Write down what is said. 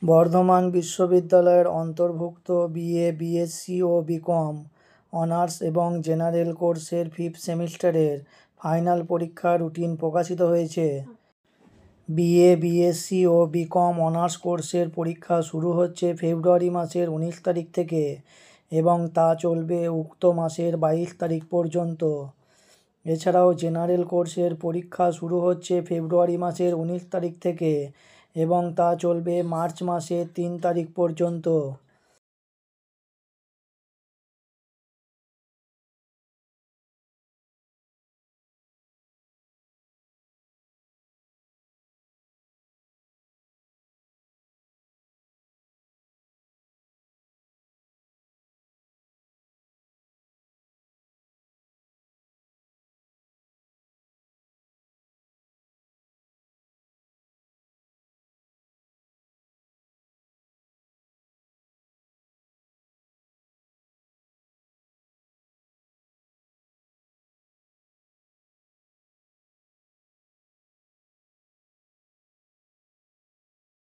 বর্ধমান বিশ্ববিদ্যালয়ের অন্তর্ভুক্ত BA, BSc ও BCom honours এবং জেনারেল কোর্সের 5th সেমিস্টারের ফাইনাল পরীক্ষার রুটিন প্রকাশিত হয়েছে। বিএ, বিএসসি ও বিকম অনার্স কোর্সের পরীক্ষা শুরু হচ্ছে ফেব্রুয়ারি মাসের 19 তারিখ থেকে এবং তা চলবে উক্ত মাসের 22 তারিখ পর্যন্ত। এছাড়াও জেনারেল কোর্সের পরীক্ষা শুরু হচ্ছে ফেব্রুয়ারি মাসের 19 তারিখ থেকে এবং তা চলবে মার্চ মাসের 3 তারিখ পর্যন্ত।